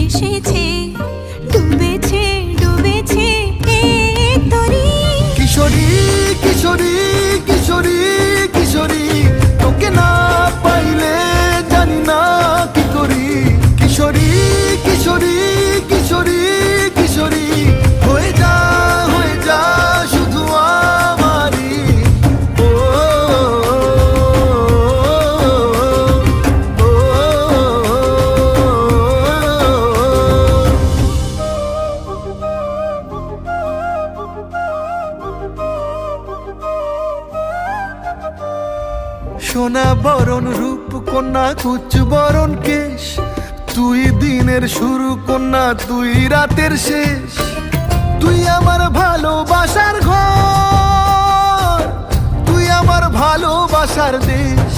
এসেছে, ডুবেছে ডুবেছে এই তরি। কিশোরী কিশোরী কিশোরী কিশোরী, তোকে না পাইলে জানি না কি করি। কিশোরী কিশোরী কিশোরী কিশোরী, হয়ে যা শুধু আমারই। ও সোনা বরণ রূপ কন্যা, কুচ বরণ কেশ, তুই দিনের শুরু কন্যা, তুই রাতের শেষ। তুই আমার ভালোবাসার ঘর, তুই আমার ভালোবাসার দেশ।